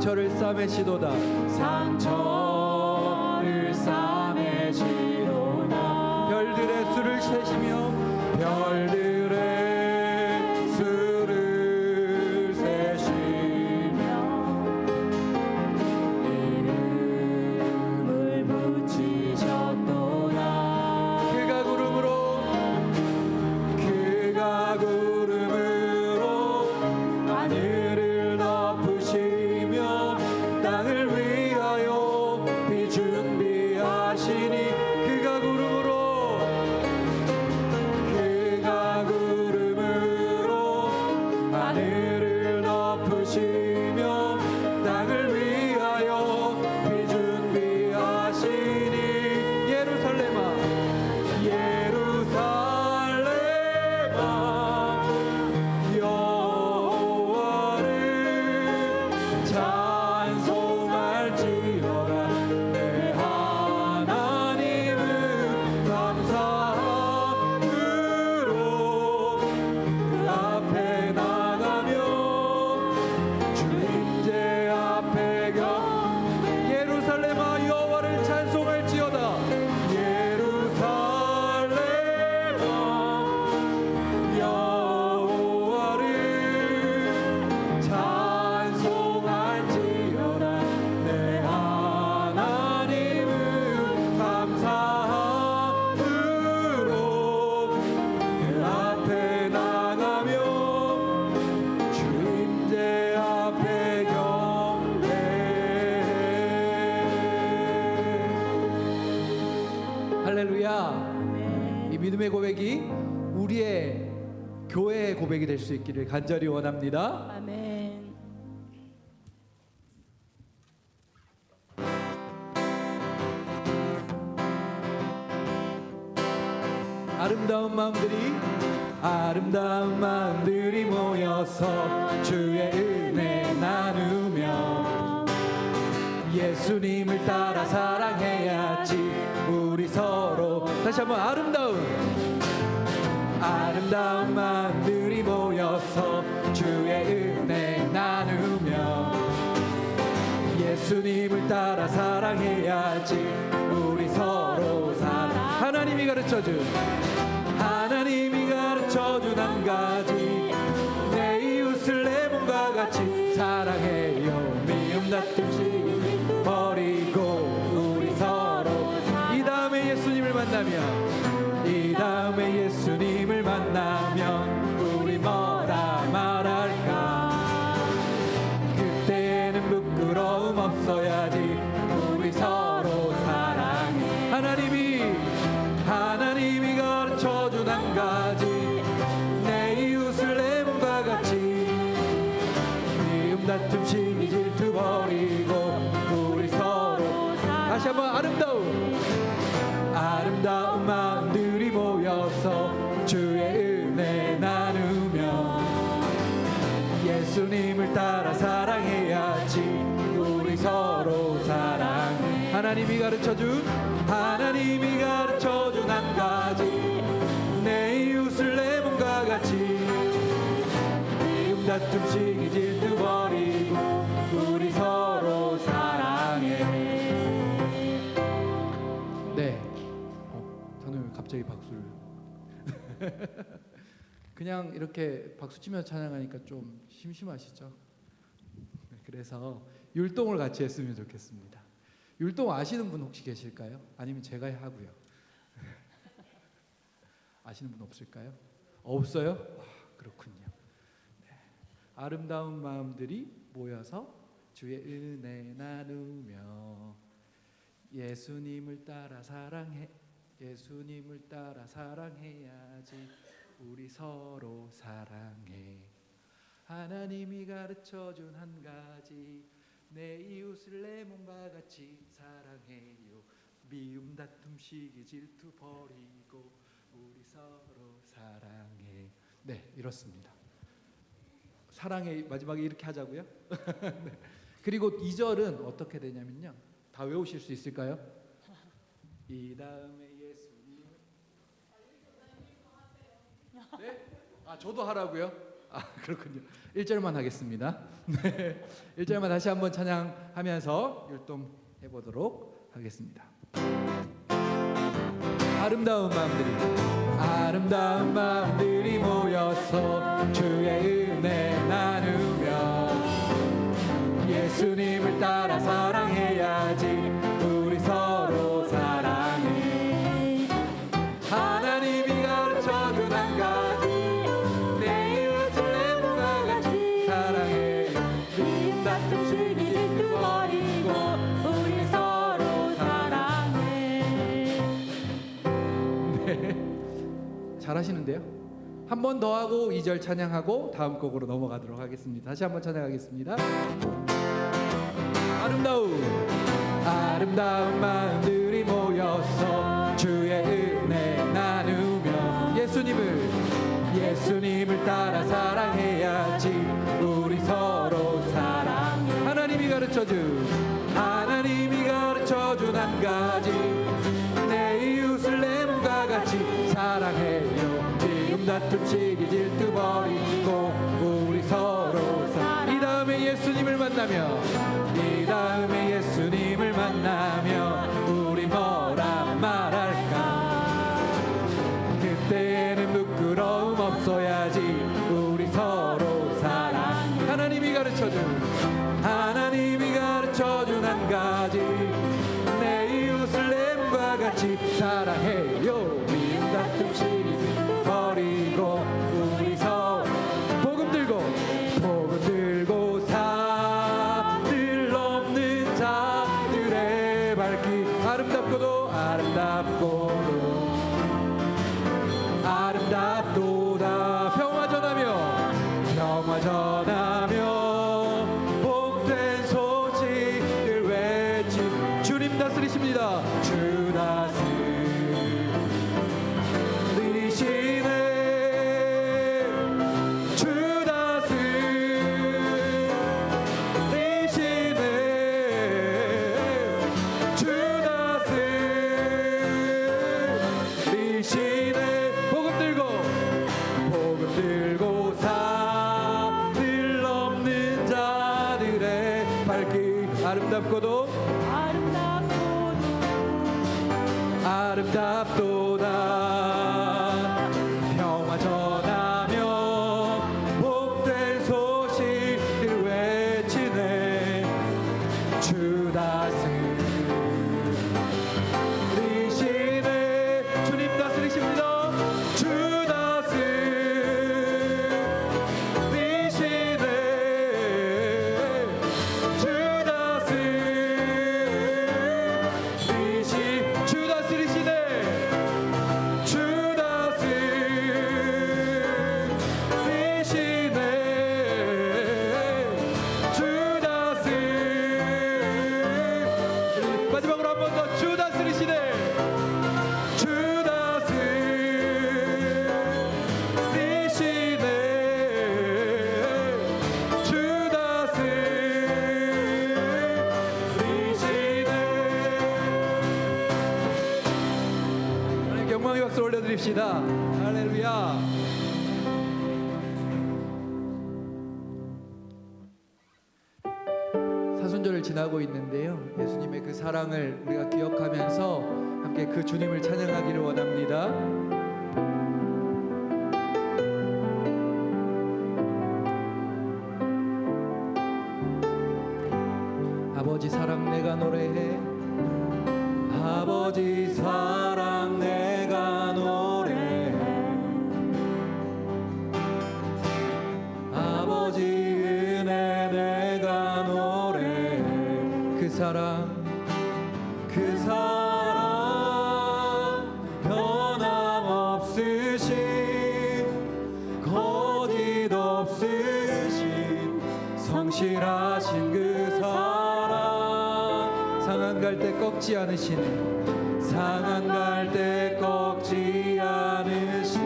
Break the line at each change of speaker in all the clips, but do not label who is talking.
상처를 싸매시도다.
상처를 싸매시도다.
별들의 수를 세시며 별들의 수를 세시며
이름을 붙이셨도다.
그가 구름으로 하늘을 덮으시며 땅을 위하여 비 준비하시니 그가 구름으로 하늘을 덮으시며 땅을 위하여 비 준비하시니 예루살렘아 여호와를 찬송할지어다. 내 하나님은 감사함으로 그 앞에 나가며 주님제 앞에 예루살렘아 여호와를 찬송할지어다. 예루살렘아 여호와를 찬송할지어다. 내 하나님은 감사함으로 그 앞에 나가며 주님제 앞에 할렐루야. 이 믿음의 고백이 우리의 교회의 고백이 될 수 있기를 간절히 원합니다.
아멘.
아름다운 마음들이 모여서 주의 은혜 나누며 예수님을 따라 사랑해야지. 우리 서로 다시 한번 아름다운 마음들이 모여서 주의 은혜 나누며 예수님을 따라 사랑해야지. 우리 서로 하나님이 가르쳐준 한 가지 내 이웃을 내 몸과 같이 사랑해요. 미움 다툼씩 버리고 우리 서로 이 다음에 예수님을 만나면 우리 뭐라 말할까. 그때는 부끄러움 없어야지. 우리 서로 사랑해. 하나님이 가르쳐준 한 가지 내 이웃을 내 몸과 같이 미움 다툼 시기 질투 버리고 우리 서로 다시 한번 아름다운 마음들이 모여서 주의 은혜 나누며 예수님을 따라 사랑해야지. 우리 서로 사랑해. 하나님이 가르쳐준 한 가지 내 이웃을 내 몸과 같이 미움 다툼 시기 질투 버리고 우리 서로 사랑해. 네. 저는 왜 갑자기 박수를 그냥 이렇게 박수 치며 찬양하니까 좀 심심하시죠? 그래서 율동을 같이 했으면 좋겠습니다. 율동 아시는 분 혹시 계실까요? 아니면 제가 하고요. 아시는 분 없을까요? 없어요? 와, 그렇군요. 네. 아름다운 마음들이 모여서 주의 은혜 나누며 예수님을 따라 사랑해야지. 우리 서로 사랑해. 하나님이 가르쳐준 한 가지 내 이웃을 내 몸과 같이 사랑해요. 미움 다툼 시기 질투 버리고 우리 서로 사랑해. 네, 이렇습니다. 사랑해 마지막에 이렇게 하자고요. 네. 그리고 2절은 어떻게 되냐면요. 다 외우실 수 있을까요? 이 다음에 예수님. 네? 아, 저도 하라고요? 아, 그렇군요. 1절만 하겠습니다. 네. 1절만 다시 한번 찬양하면서 율동해 보도록 하겠습니다. 아름다운 마음들이 모여서 주의 은혜 나누며 예수님을 따라 사랑해야지. 우리 서로 사랑해. 하나님이 가르쳐준 한 가지, 내 이웃을 내 몸과 같이 사랑해.
미움 다툼 시기 질투 버리고 우리 서로 사랑해.
네, 잘하시는데요. 한 번 더 하고 2절 찬양하고 다음 곡으로 넘어가도록 하겠습니다. 다시 한번 찬양하겠습니다. 아름다운 마음들이 모여서 주의 은혜 나누며 예수님을 따라 사랑해야지. 우리 서로 사랑해. 하나님이 가르쳐준 한 가지, 내 이웃을 내 몸과 같이 사랑해요. 미움 다툼 시기 질투 버리고 우리 서로 사랑. 이 다음에 예수님을 만나면 우리 뭐라 말할까. 그때는 부끄러움 없어야지. 우리 서로 사랑. 하나님이 가르쳐준 한 가지, 내 이웃을 내 몸과 같이 사랑해요. 미움 다툼 시기 버리고 우리 서로 복음 들고 사들 없는 자들의 발길. 아름답도다. 평화 전하며 복된 소식을 외치. 주님 다스리십니다. 주 다스리시네. 주 다스리시네. 복음 들고 사들 없는 자들의 발길. 아름답도다. 평화 전하며 복된 소식을 외치네. 주 다스리시네. 주님 다스리십니다. 주 다스리시네. 주 다스리시네. 마지막으로 한 번 더. 주 다스리시네. 주 다스리시네. 주 다스리시네. 하나님 영광의 박수 올려드립시다. 할렐루야. 사순절을 지나고 있는데요, 예수님의 그 사랑을 우리가 기억하면서 함께 그 주님을 찬양하기를 원합니다. 아버지 사랑 내가 노래해. 아버지 사랑 내가 노래해. 아버지 은혜 내가 노래해. 그 사랑 변함없으신, 거짓 없으신, 성실하신 그 사랑. 상한 갈 때 꺾지 않으신, 상한 갈 때 꺾지 않으신,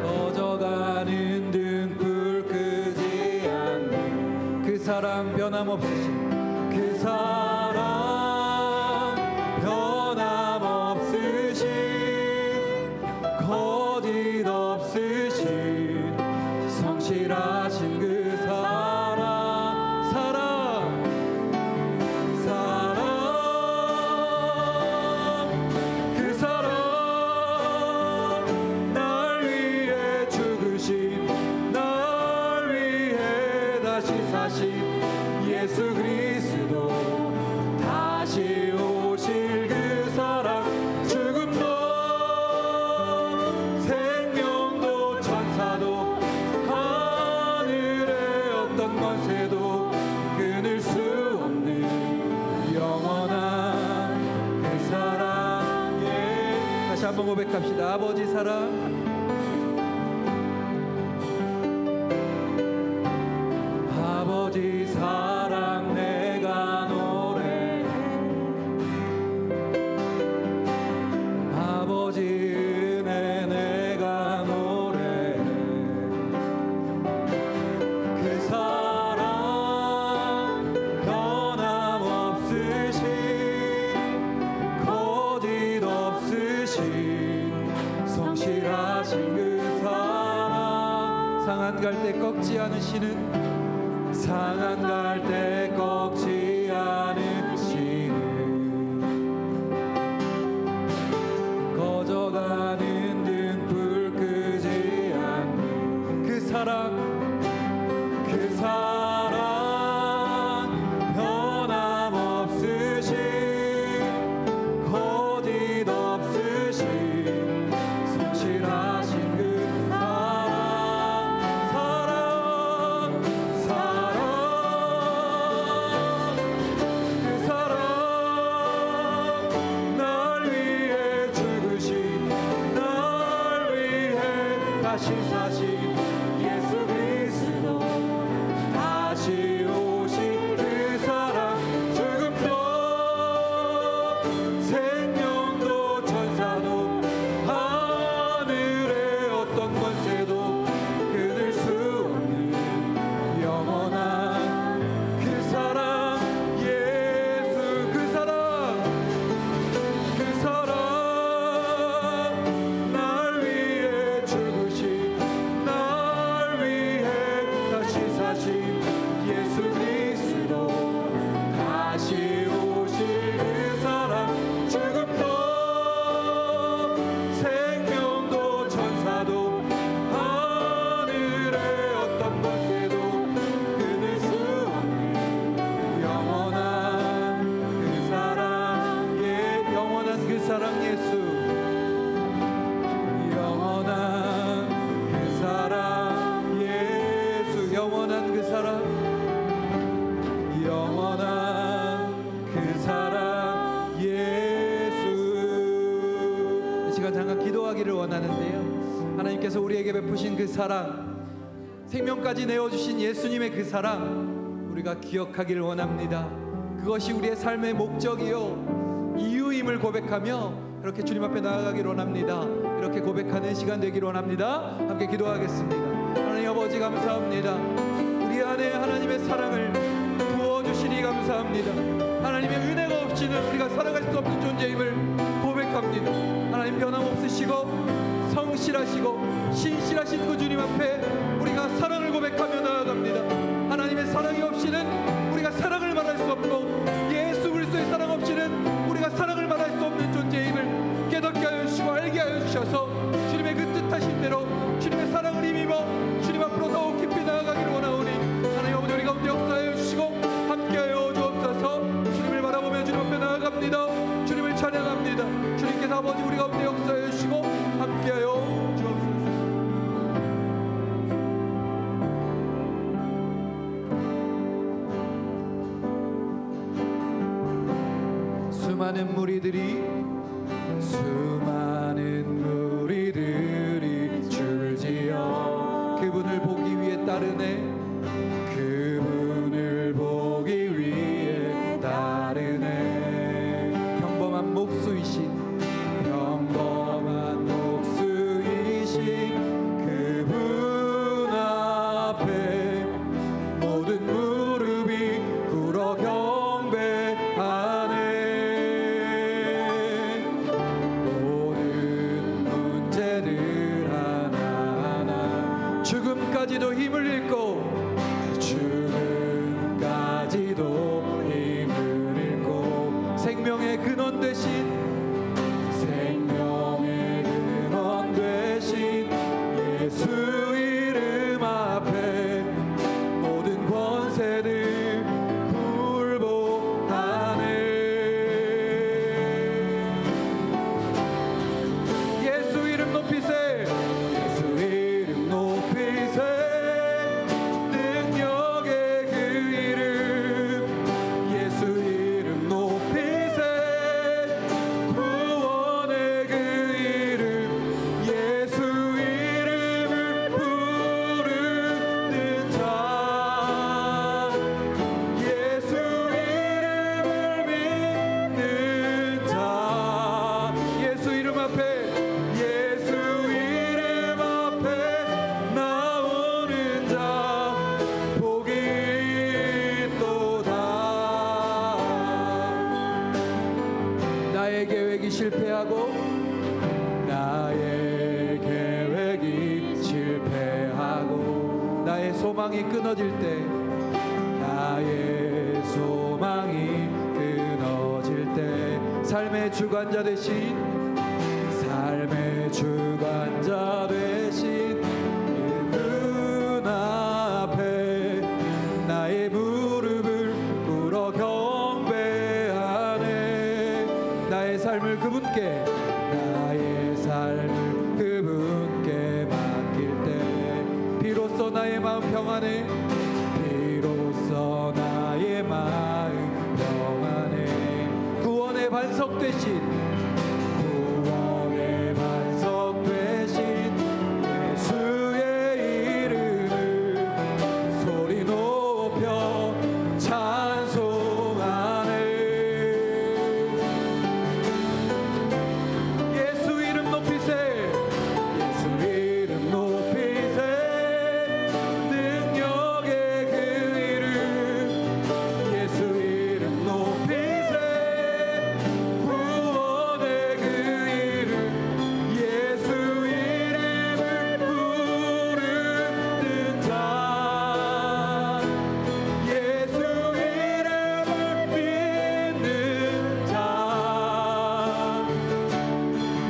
꺼져가는 등불 끄지 않는 그 사랑. 변함없으신 그 사랑. 변함없으신, 거짓 다시 한번 고백합시다. 아버지 사랑, 아버지 사랑 내가 노래해. 아버지 은혜 내가 노래해. 그 사랑 변함없으신 거짓 없으신 성실하신 그 사랑, 상한 갈 때 꺾지 않으시는, 상한 갈 때 꺾지 않으시는, 꺼져가는 등불 끄지 않는 그 사랑, 그 사랑 변함없으신 거짓 없으신 성실하신 그 사랑, 사랑, 그 사랑, 날 위해 죽으신, 날 위해 다시 사신 예수 그리스도, 다시 오신 그 사랑, 죽음도 생명도 천사도 하늘의 어떤 권세도 끊을 수 없는 영원한 그 사랑, 예수 그 사랑, 그 사랑, 날 위해 죽으신, 날 위해 다시 사신 예수 그리스도, 다시 오실 그 사랑, 죽음도 생명도 천사도 하늘의 어떤 권세도 끊을 수 없는 영원한 그 사랑, 예, 영원한 그 사랑 예수, 영원한 그 사랑 예수, 영원한 그 사랑, 영원한 그 사랑 예수. 이 시간 잠깐 기도하기를 원하는데요, 하나님께서 우리에게 베푸신 그 사랑, 생명까지 내어주신 예수님의 그 사랑 우리가 기억하기를 원합니다. 그것이 우리의 삶의 목적이요 이유임을 고백하며 그렇게 주님 앞에 나아가기를 원합니다. 이렇게 고백하는 시간 되기를 원합니다. 함께 기도하겠습니다. 하나님 아버지 감사합니다. 우리 안에 하나님의 사랑을 부어주시니 감사합니다. 하나님의 은혜가 없이는 우리가 살아갈 수 없는 존재임을 고백합니다. 하나님 변함없으시고 성실하시고 신실하신 그 주님 앞에 우리가 사랑을 고백하며 나아갑니다. 하나님의 사랑이 없이는 우리가 사랑을 말할 수 없고, 예수 그리스도의 사랑 없이는 우리가 사랑을 말할 수 없는 존재임을 깨닫게 하여 주시고 알게 하여 주셔서 주님의 그 뜻하신 대로 주님의 사랑을 힘입어 주님 앞으로 더욱 깊이 나아가기를 원하오니, 하나님 아버지 우리 가운데 역사하여 주시고 함께하여 주옵소서. 주님을 바라보며 주님 앞에 나아갑니다. 주님을 찬양합니다. 주님께서 아버지 우리 가운데 역사하여 주시고 함께하여 주옵소서. 수많은 무리들이 줄을 지어 그분을 보기 위해 따르네. 그분을 보기 위해 따르네. 평범한 목수이신 그분 앞에 모든 무릎이 꿇어 경배하네. 모든 문제들 하나하나 죽음까지도 힘을 잃고 생명의 근원 되신 예수 이름 앞에 모든 권세들 굴복하네. 예수 이름 높이세, 예수 이름 높이세, 실패하고 나의 계획이 실패하고 나의 소망이 끊어질 때 나의 소망이 끊어질 때 삶의 주관자 되신 그분 앞에 나의 무릎을 꿇어 경배하네. 나의 삶을 그분께 맡길 때 비로소 나의 마음 평안해. 비로소 나의 마음 평안해. 구원의 반석 되신 예수의 이름을 소리 높여 찬송하네. 예수 이름 높이세. 예수 이름 높이세. 능력의 그 이름 예수 이름 높이세. 구원의 그 이름 예수 이름을 부르는 자 예수 이름을 믿는 자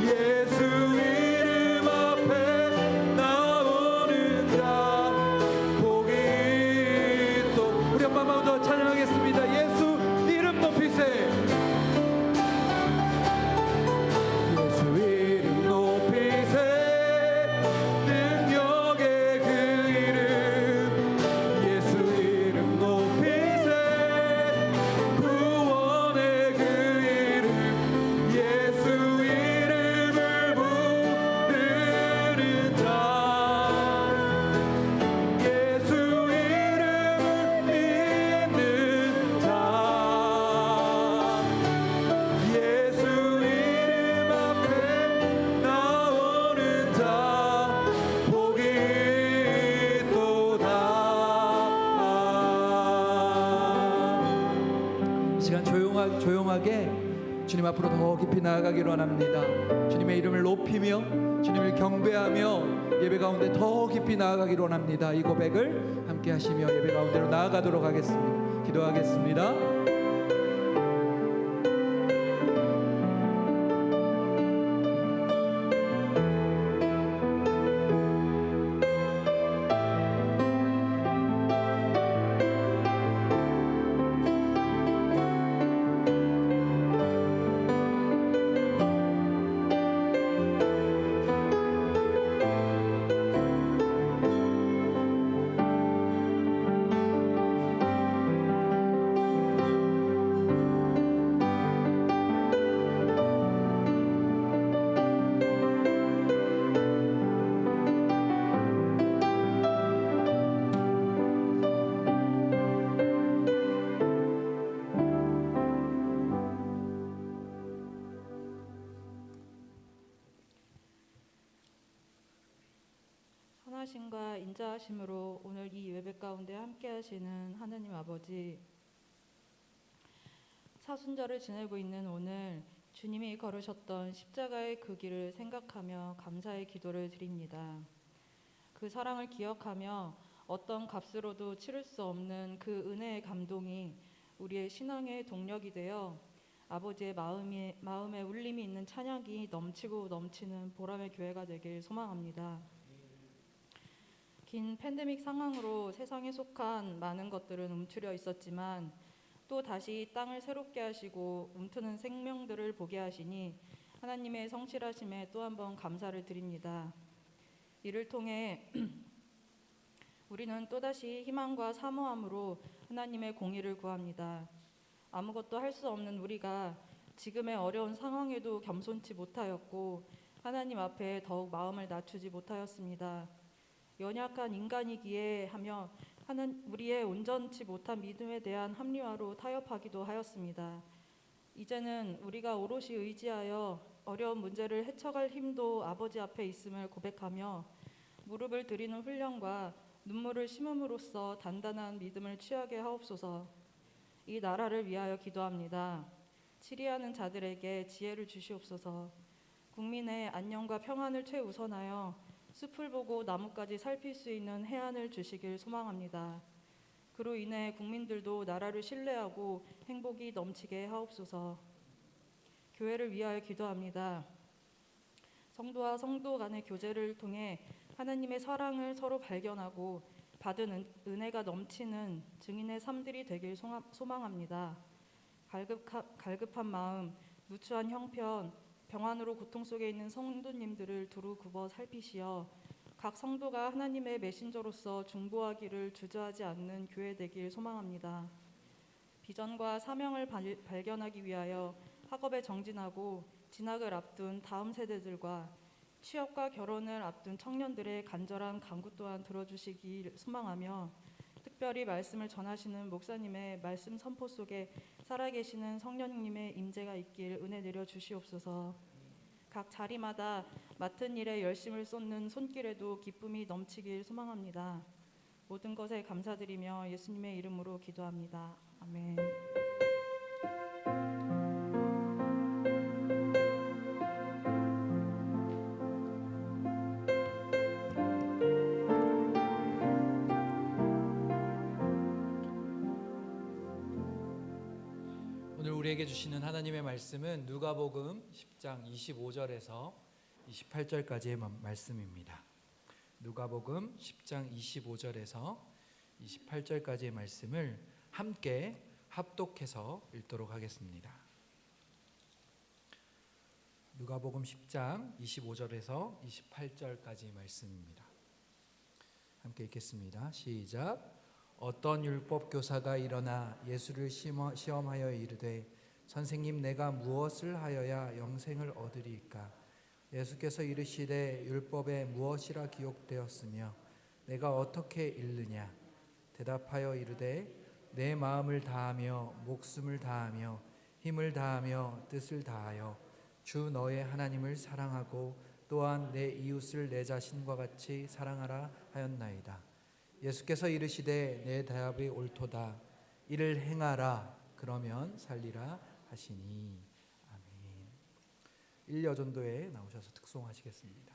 예수 이름 앞에 나오는 자 복이 또 우리 엄마 마음도 찬양하겠습니다. 예수 이름 높이세. 예수 이름 높이세. 능력의 그 이름 예수 이름 높이세. 구원의 그 이름 예수 이름을 부르는 자 예수 이름을 믿는 자 예수 이름 앞에 나오는 자 복이 또다. 이 시간 조용하게 주님 앞으로 더 깊이 나아가기로 원합니다. 주님의 이름을 높이며 주님을 경배하며 예배 가운데 더 깊이 나아가기로 원합니다. 이 고백을 함께 하시며 예배 가운데로 나아가도록 하겠습니다. 기도하겠습니다.
선하심과 인자하심으로 오늘 이 예배 가운데 함께 하시는 하나님 아버지, 사순절을 지내고 있는 오늘 주님이 걸으셨던 십자가의 그 길을 생각하며 감사의 기도를 드립니다. 그 사랑을 기억하며 어떤 값으로도 치를 수 없는 그 은혜의 감동이 우리의 신앙의 동력이 되어 아버지의 마음에 울림이 있는 찬양이 넘치고 넘치는 보람의 교회가 되길 소망합니다. 긴 팬데믹 상황으로 세상에 속한 많은 것들은 움츠려 있었지만 또 다시 땅을 새롭게 하시고 움트는 생명들을 보게 하시니 하나님의 성실하심에 또 한 번 감사를 드립니다. 이를 통해 우리는 또다시 희망과 사모함으로 하나님의 공의를 구합니다. 아무것도 할 수 없는 우리가 지금의 어려운 상황에도 겸손치 못하였고 하나님 앞에 더욱 마음을 낮추지 못하였습니다. 연약한 인간이기에 하며 우리의 온전치 못한 믿음에 대한 합리화로 타협하기도 하였습니다. 이제는 우리가 오롯이 의지하여 어려운 문제를 헤쳐갈 힘도 아버지 앞에 있음을 고백하며 무릎을 드리는 훈련과 눈물을 심음으로써 단단한 믿음을 취하게 하옵소서. 이 나라를 위하여 기도합니다. 치리하는 자들에게 지혜를 주시옵소서. 국민의 안녕과 평안을 최우선하여 숲을 보고 나무까지 살필 수 있는 해안을 주시길 소망합니다. 그로 인해 국민들도 나라를 신뢰하고 행복이 넘치게 하옵소서. 교회를 위하여 기도합니다. 성도와 성도 간의 교제를 통해 하나님의 사랑을 서로 발견하고 받은 은혜가 넘치는 증인의 삶들이 되길 소망합니다. 갈급한 마음, 누추한 형편, 병환으로 고통 속에 있는 성도님들을 두루 굽어 살피시어 각 성도가 하나님의 메신저로서 중보하기를 주저하지 않는 교회 되길 소망합니다. 비전과 사명을 발견하기 위하여 학업에 정진하고 진학을 앞둔 다음 세대들과 취업과 결혼을 앞둔 청년들의 간절한 간구 또한 들어주시길 소망하며 특별히 말씀을 전하시는 목사님의 말씀 선포 속에 살아계시는 성령님의 임재가 있길 은혜 내려 주시옵소서. 각 자리마다 맡은 일에 열심을 쏟는 손길에도 기쁨이 넘치길 소망합니다. 모든 것에 감사드리며 예수님의 이름으로 기도합니다. 아멘.
오늘 우리에게 주시는 하나님의 말씀은 누가복음 10장 25절에서 28절까지의 말씀입니다. 누가복음 10장 25절에서 28절까지의 말씀을 함께 합독해서 읽도록 하겠습니다. 누가복음 10장 25절에서 28절까지의 말씀입니다. 함께 읽겠습니다. 시작. 어떤 율법 교사가 일어나 예수를 시험하여 이르되 선생님, 내가 무엇을 하여야 영생을 얻으리이까? 예수께서 이르시되 율법에 무엇이라 기록되었으며 내가 어떻게 읽느냐? 대답하여 이르되 내 마음을 다하며 목숨을 다하며 힘을 다하며 뜻을 다하여 주 너의 하나님을 사랑하고 또한 내 이웃을 내 자신과 같이 사랑하라 하였나이다. 예수께서 이르시되 내 대답이 옳도다. 이를 행하라. 그러면 살리라 하시니. 아멘. 1여전도에 나오셔서 특송하시겠습니다.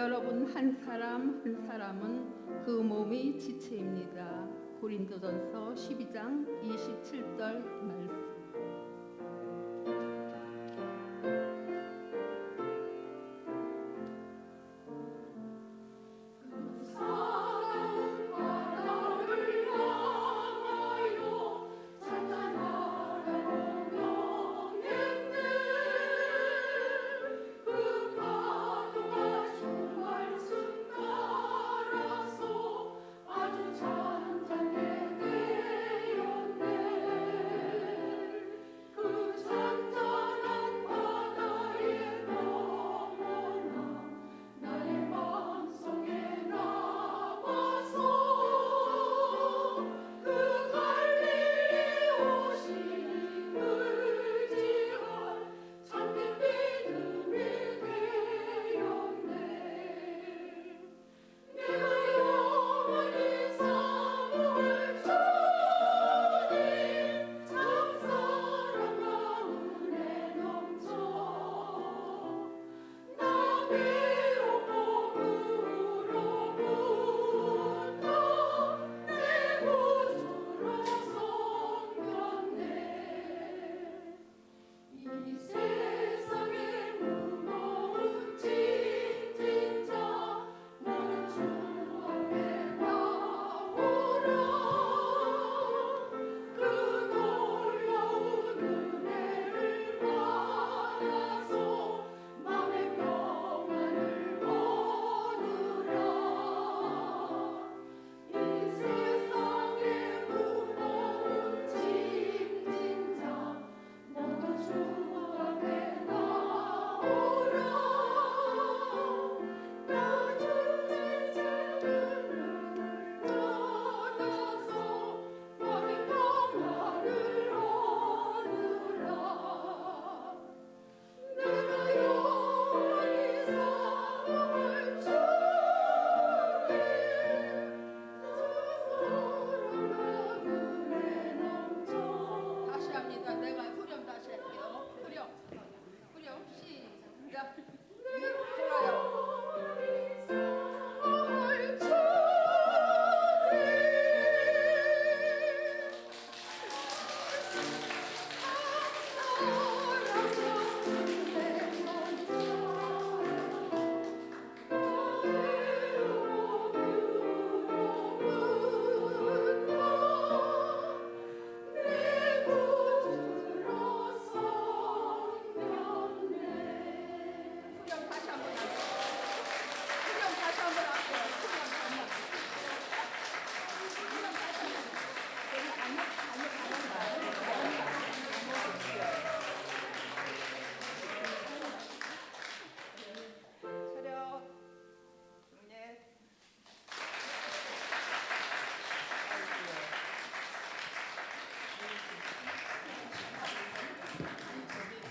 여러분 한 사람 한 사람은 그 몸의 지체입니다. 고린도전서 12장 27절 말씀.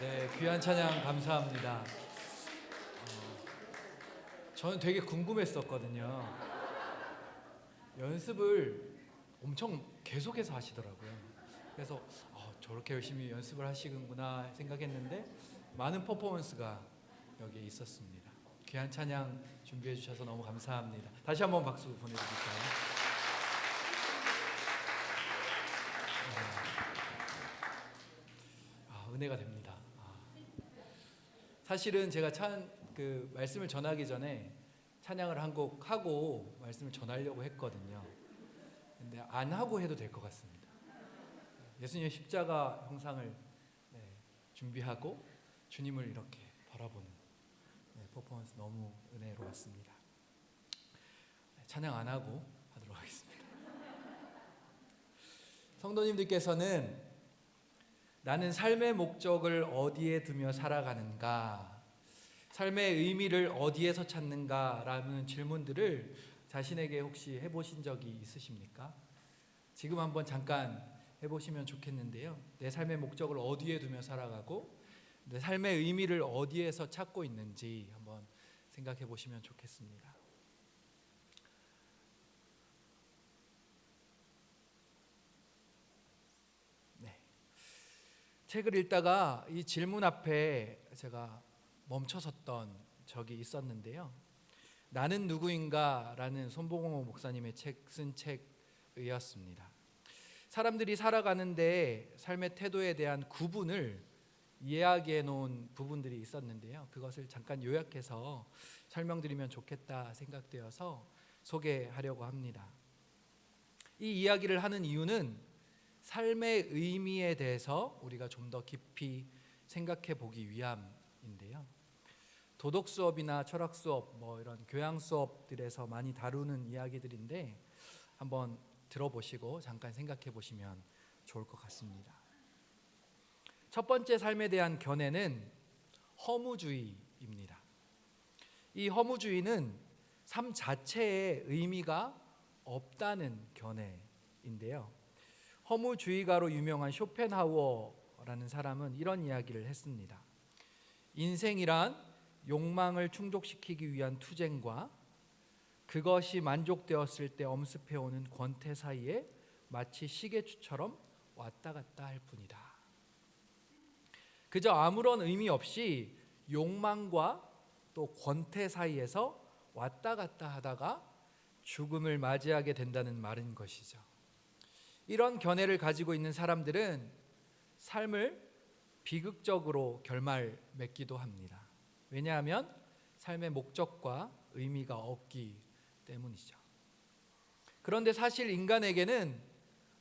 네, 귀한 찬양 감사합니다. 저는 되게 궁금했었거든요. 연습을 엄청 계속해서 하시더라고요. 그래서 저렇게 열심히 연습을 하시는구나 생각했는데 많은 퍼포먼스가 여기에 있었습니다. 귀한 찬양 준비해 주셔서 너무 감사합니다. 다시 한번 박수 보내드릴까요? 은혜가 됩니다. 사실은 제가 말씀을 전하기 전에 찬양을 한 곡 하고 말씀을 전하려고 했거든요. 근데 안 하고 해도 될 것 같습니다. 예수님의 십자가 형상을 준비하고 주님을 이렇게 바라보는 퍼포먼스 너무 은혜로웠습니다. 찬양 안 하고 하도록 하겠습니다. 성도님들께서는 나는 삶의 목적을 어디에 두며 살아가는가, 삶의 의미를 어디에서 찾는가라는 질문들을 자신에게 혹시 해보신 적이 있으십니까? 지금 한번 잠깐 해보시면 좋겠는데요. 내 삶의 목적을 어디에 두며 살아가고 내 삶의 의미를 어디에서 찾고 있는지 한번 생각해 보시면 좋겠습니다. 책을 읽다가 이 질문 앞에 제가 멈춰섰던 적이 있었는데요. 나는 누구인가라는 손봉호 목사님의 쓴 책이었습니다. 사람들이 살아가는데 삶의 태도에 대한 구분을 이야기해 놓은 부분들이 있었는데요. 그것을 잠깐 요약해서 설명드리면 좋겠다 생각되어서 소개하려고 합니다. 이 이야기를 하는 이유는 삶의 의미에 대해서 우리가 좀 더 깊이 생각해 보기 위함인데요. 도덕 수업이나 철학 수업, 이런 교양 수업들에서 많이 다루는 이야기들인데 한번 들어보시고 잠깐 생각해 보시면 좋을 것 같습니다. 첫 번째 삶에 대한 견해는 허무주의입니다. 이 허무주의는 삶 자체에 의미가 없다는 견해인데요. 허무주의가로 유명한 쇼펜하우어라는 사람은 이런 이야기를 했습니다. 인생이란 욕망을 충족시키기 위한 투쟁과 그것이 만족되었을 때 엄습해오는 권태 사이에 마치 시계추처럼 왔다 갔다 할 뿐이다. 그저 아무런 의미 없이 욕망과 또 권태 사이에서 왔다 갔다 하다가 죽음을 맞이하게 된다는 말인 것이죠. 이런 견해를 가지고 있는 사람들은 삶을 비극적으로 결말 맺기도 합니다. 왜냐하면 삶의 목적과 의미가 없기 때문이죠. 그런데 사실 인간에게는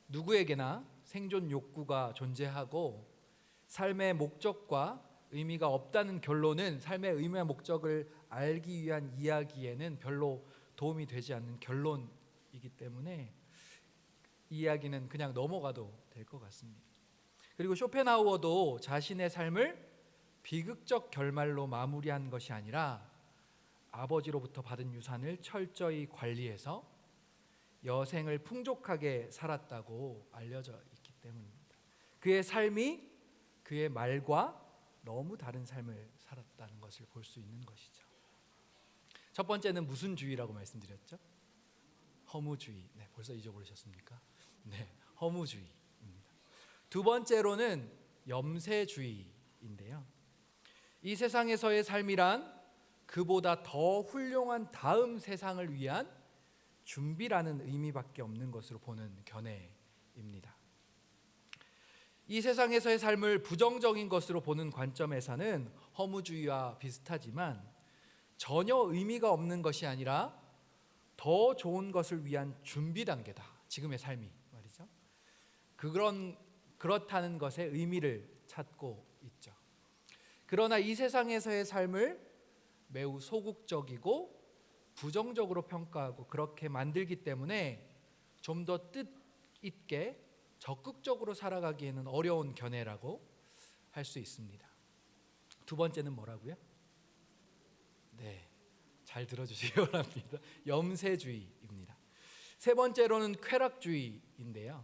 누구에게나 생존 욕구가 존재하고 삶의 목적과 의미가 없다는 결론은 삶의 의미와 목적을 알기 위한 이야기에는 별로 도움이 되지 않는 결론이기 때문에 이 이야기는 그냥 넘어가도 될 것 같습니다. 그리고 쇼펜하우어도 자신의 삶을 비극적 결말로 마무리한 것이 아니라 아버지로부터 받은 유산을 철저히 관리해서 여생을 풍족하게 살았다고 알려져 있기 때문입니다. 그의 삶이 그의 말과 너무 다른 삶을 살았다는 것을 볼 수 있는 것이죠. 첫 번째는 무슨 주의라고 말씀드렸죠? 허무주의. 네, 벌써 잊어버리셨습니까? 네, 허무주의입니다. 두 번째로는 염세주의인데요. 이 세상에서의 삶이란 그보다 더 훌륭한 다음 세상을 위한 준비라는 의미밖에 없는 것으로 보는 견해입니다. 이 세상에서의 삶을 부정적인 것으로 보는 관점에서는 허무주의와 비슷하지만 전혀 의미가 없는 것이 아니라 더 좋은 것을 위한 준비 단계다. 지금의 삶이 말이죠. 그렇다는 것에 의미를 찾고 있죠. 그러나 이 세상에서의 삶을 매우 소극적이고 부정적으로 평가하고 그렇게 만들기 때문에 좀 더 뜻있게 적극적으로 살아가기에는 어려운 견해라고 할 수 있습니다. 두 번째는 뭐라고요? 네, 잘 들어주시기 바랍니다. 염세주의입니다. 세 번째로는 쾌락주의인데요.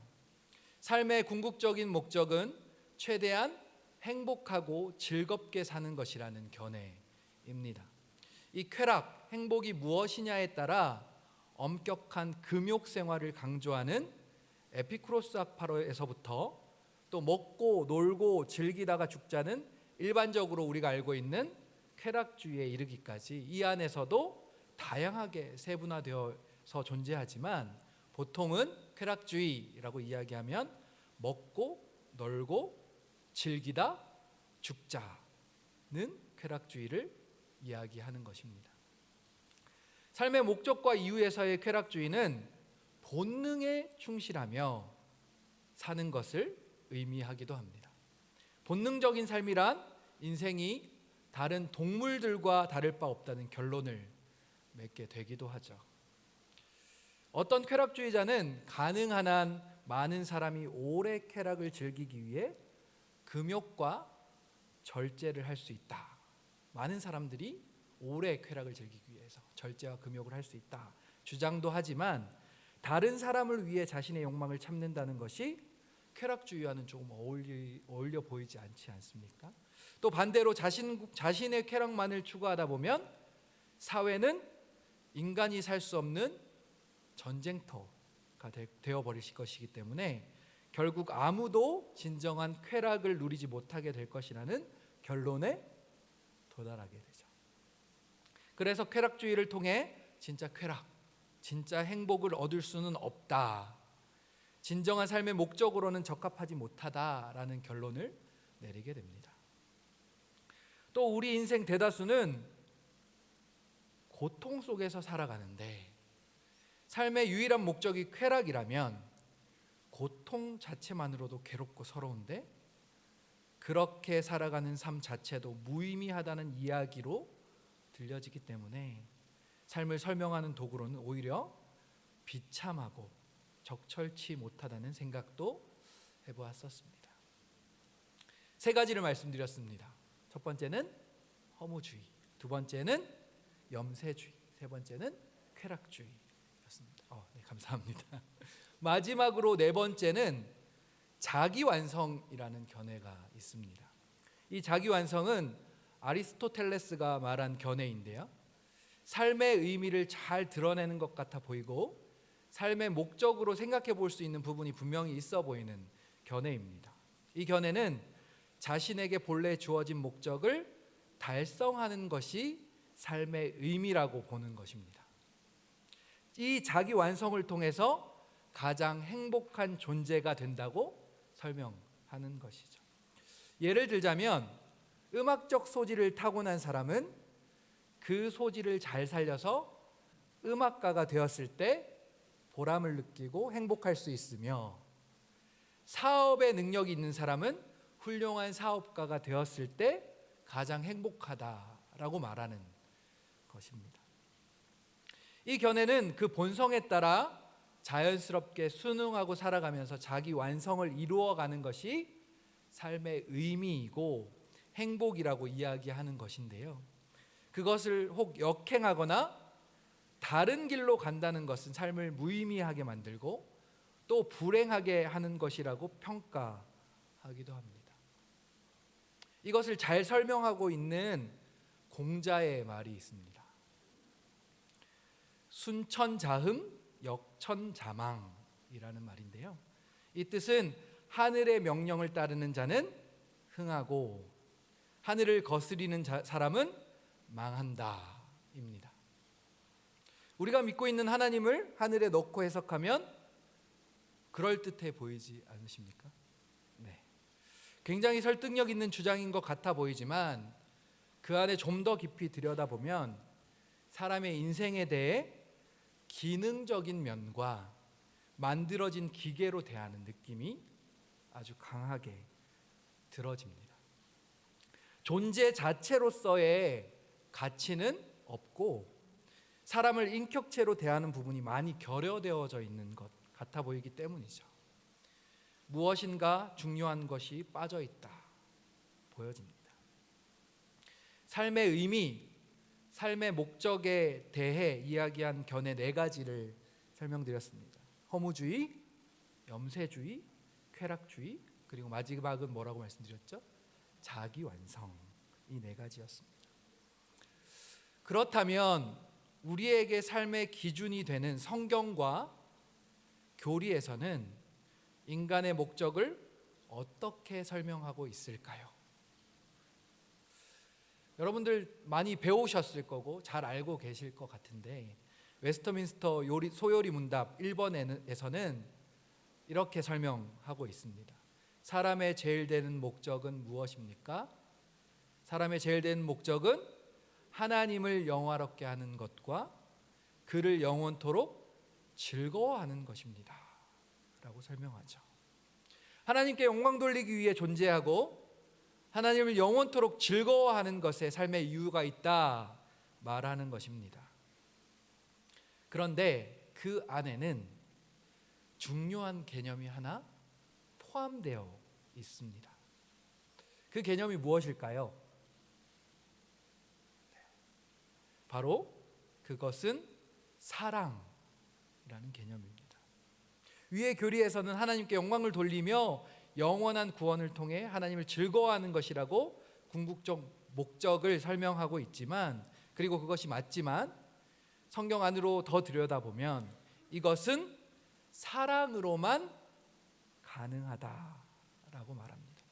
삶의 궁극적인 목적은 최대한 행복하고 즐겁게 사는 것이라는 견해입니다. 이 쾌락, 행복이 무엇이냐에 따라 엄격한 금욕 생활을 강조하는 에피쿠로스 학파로에서부터 또 먹고 놀고 즐기다가 죽자는 일반적으로 우리가 알고 있는 쾌락주의에 이르기까지 이 안에서도 다양하게 세분화되어서 존재하지만 보통은 쾌락주의라고 이야기하면 먹고 놀고 즐기다 죽자는 쾌락주의를 이야기하는 것입니다. 삶의 목적과 이유에서의 쾌락주의는 본능에 충실하며 사는 것을 의미하기도 합니다. 본능적인 삶이란 인생이 다른 동물들과 다를 바 없다는 결론을 맺게 되기도 하죠. 어떤 쾌락주의자는 가능한 한 많은 사람이 오래 쾌락을 즐기기 위해 금욕과 절제를 할 수 있다. 많은 사람들이 오래 쾌락을 즐기기 위해서 절제와 금욕을 할 수 있다. 주장도 하지만 다른 사람을 위해 자신의 욕망을 참는다는 것이 쾌락주의와는 조금 어울려 보이지 않지 않습니까? 또 반대로 자신의 쾌락만을 추구하다 보면 사회는 인간이 살 수 없는 전쟁터가 되어버릴 것이기 때문에 결국 아무도 진정한 쾌락을 누리지 못하게 될 것이라는 결론에 도달하게 되죠. 그래서 쾌락주의를 통해 진짜 쾌락, 진짜 행복을 얻을 수는 없다. 진정한 삶의 목적으로는 적합하지 못하다라는 결론을 내리게 됩니다. 또 우리 인생 대다수는 고통 속에서 살아가는데 삶의 유일한 목적이 쾌락이라면 고통 자체만으로도 괴롭고 서러운데 그렇게 살아가는 삶 자체도 무의미하다는 이야기로 들려지기 때문에 삶을 설명하는 도구로는 오히려 비참하고 적절치 못하다는 생각도 해보았었습니다. 세 가지를 말씀드렸습니다. 첫 번째는 허무주의, 두 번째는 염세주의, 세 번째는 쾌락주의였습니다. 네, 감사합니다. 마지막으로 네 번째는 자기완성이라는 견해가 있습니다. 이 자기완성은 아리스토텔레스가 말한 견해인데요. 삶의 의미를 잘 드러내는 것 같아 보이고 삶의 목적으로 생각해 볼 수 있는 부분이 분명히 있어 보이는 견해입니다. 이 견해는 자신에게 본래 주어진 목적을 달성하는 것이 삶의 의미라고 보는 것입니다. 이 자기 완성을 통해서 가장 행복한 존재가 된다고 설명하는 것이죠. 예를 들자면 음악적 소질을 타고난 사람은 그 소질을 잘 살려서 음악가가 되었을 때 보람을 느끼고 행복할 수 있으며, 사업의 능력이 있는 사람은 훌륭한 사업가가 되었을 때 가장 행복하다라고 말하는 것입니다. 이 견해는 그 본성에 따라 자연스럽게 순응하고 살아가면서 자기 완성을 이루어가는 것이 삶의 의미이고 행복이라고 이야기하는 것인데요. 그것을 혹 역행하거나 다른 길로 간다는 것은 삶을 무의미하게 만들고 또 불행하게 하는 것이라고 평가하기도 합니다. 이것을 잘 설명하고 있는 공자의 말이 있습니다. 순천자흠 역천자망이라는 말인데요. 이 뜻은 하늘의 명령을 따르는 자는 흥하고 하늘을 거스리는 사람은 망한다입니다. 우리가 믿고 있는 하나님을 하늘에 넣고 해석하면 그럴듯해 보이지 않으십니까? 네. 굉장히 설득력 있는 주장인 것 같아 보이지만 그 안에 좀 더 깊이 들여다보면 사람의 인생에 대해 기능적인 면과 만들어진 기계로 대하는 느낌이 아주 강하게 들어집니다. 존재 자체로서의 가치는 없고 사람을 인격체로 대하는 부분이 많이 결여되어져 있는 것 같아 보이기 때문이죠. 무엇인가 중요한 것이 빠져 있다 보여집니다. 삶의 의미, 삶의 목적에 대해 이야기한 견해 네 가지를 설명드렸습니다. 허무주의, 염세주의, 쾌락주의, 그리고 마지막은 뭐라고 말씀드렸죠? 자기완성. 이 네 가지였습니다. 그렇다면 우리에게 삶의 기준이 되는 성경과 교리에서는 인간의 목적을 어떻게 설명하고 있을까요? 여러분들 많이 배우셨을 거고 잘 알고 계실 것 같은데 웨스터민스터 소요리 문답 1번에서는 이렇게 설명하고 있습니다. 사람의 제일 되는 목적은 무엇입니까? 사람의 제일 되는 목적은 하나님을 영화롭게 하는 것과 그를 영원토록 즐거워하는 것입니다 라고 설명하죠. 하나님께 영광 돌리기 위해 존재하고 하나님을 영원토록 즐거워하는 것에 삶의 이유가 있다 말하는 것입니다. 그런데 그 안에는 중요한 개념이 하나 포함되어 있습니다. 그 개념이 무엇일까요? 바로 그것은 사랑이라는 개념입니다. 위의 교리에서는 하나님께 영광을 돌리며 영원한 구원을 통해 하나님을 즐거워하는 것이라고 궁극적 목적을 설명하고 있지만, 그리고 그것이 맞지만 성경 안으로 더 들여다보면 이것은 사랑으로만 가능하다라고 말합니다.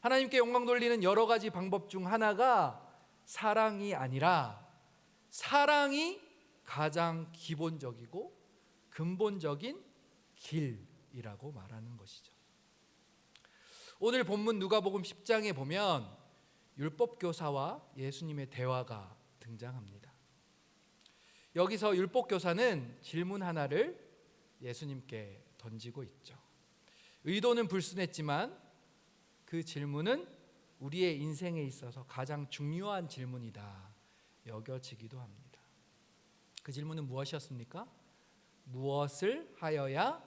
하나님께 영광 돌리는 여러 가지 방법 중 하나가 사랑이 아니라 사랑이 가장 기본적이고 근본적인 길이라고 말하는 것이죠. 오늘 본문 누가복음 10장에 보면 율법교사와 예수님의 대화가 등장합니다. 여기서 율법교사는 질문 하나를 예수님께 던지고 있죠. 의도는 불순했지만 그 질문은 우리의 인생에 있어서 가장 중요한 질문이다 여겨지기도 합니다. 그 질문은 무엇이었습니까? 무엇을 하여야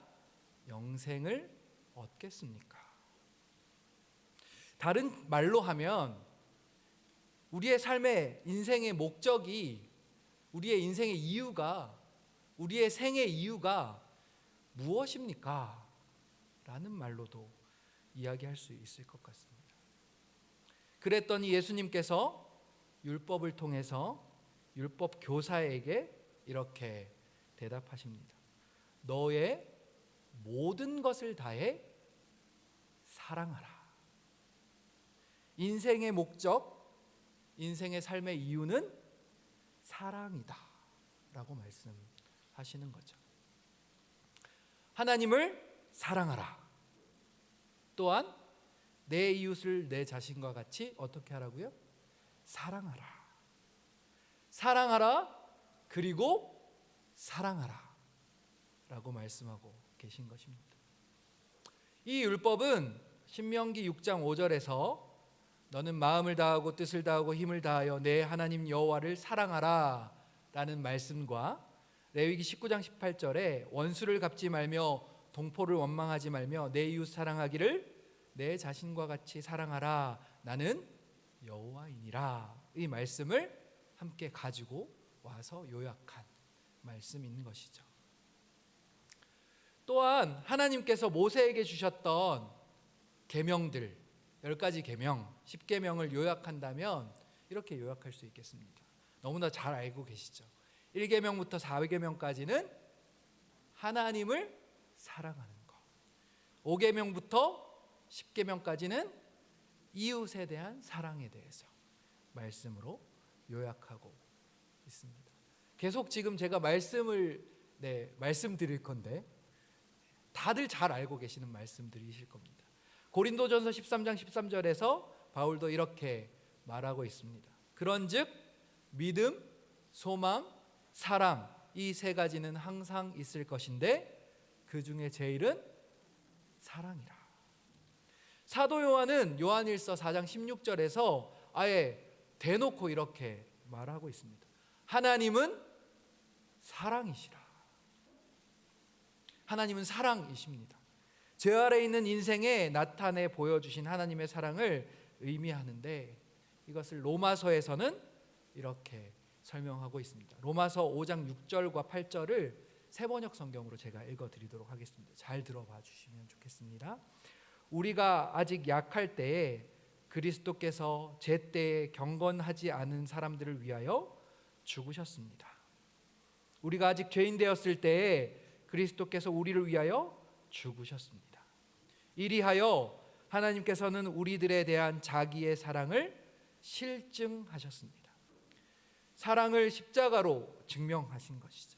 영생을 얻겠습니까? 다른 말로 하면 우리의 삶의 인생의 목적이, 우리의 인생의 이유가, 우리의 생의 이유가 무엇입니까? 라는 말로도 이야기할 수 있을 것 같습니다. 그랬더니 예수님께서 율법을 통해서 율법 교사에게 이렇게 대답하십니다. 너의 모든 것을 다해 사랑하라. 인생의 목적, 인생의 삶의 이유는 사랑이다 라고 말씀하시는 거죠. 하나님을 사랑하라. 또한 내 이웃을 내 자신과 같이 어떻게 하라고요? 사랑하라. 사랑하라. 그리고 사랑하라 라고 말씀하고 계신 것입니다. 이 율법은 신명기 6장 5절에서 너는 마음을 다하고 뜻을 다하고 힘을 다하여 내 하나님 여호와를 사랑하라 라는 말씀과 레위기 19장 18절에 원수를 갚지 말며 동포를 원망하지 말며 내 이웃 사랑하기를 내 자신과 같이 사랑하라 나는 여호와이니라 이 말씀을 함께 가지고 와서 요약한 말씀인 것이죠. 또한 하나님께서 모세에게 주셨던 계명들 10가지 계명, 10계명을 요약한다면 이렇게 요약할 수 있겠습니다. 너무나 잘 알고 계시죠. 1계명부터 4계명까지는 하나님을 사랑하는 것, 5계명부터 10계명까지는 이웃에 대한 사랑에 대해서 말씀으로 요약하고 있습니다. 계속 지금 제가 말씀드릴 건데 다들 잘 알고 계시는 말씀들이실 겁니다. 고린도전서 13장 13절에서 바울도 이렇게 말하고 있습니다. 그런즉 믿음, 소망, 사랑 이 세 가지는 항상 있을 것인데 그 중에 제일은 사랑이라. 사도 요한은 요한일서 4장 16절에서 아예 대놓고 이렇게 말하고 있습니다. 하나님은 사랑이시라. 하나님은 사랑이십니다. 제 아래 있는 인생에 나타내 보여주신 하나님의 사랑을 의미하는데 이것을 로마서에서는 이렇게 설명하고 있습니다. 로마서 5장 6절과 8절을 세번역 성경으로 제가 읽어드리도록 하겠습니다. 잘 들어봐 주시면 좋겠습니다. 우리가 아직 약할 때에 그리스도께서 제때에 경건하지 않은 사람들을 위하여 죽으셨습니다. 우리가 아직 죄인 되었을 때에 그리스도께서 우리를 위하여 죽으셨습니다. 이리하여 하나님께서는 우리들에 대한 자기의 사랑을 실증하셨습니다. 사랑을 십자가로 증명하신 것이죠.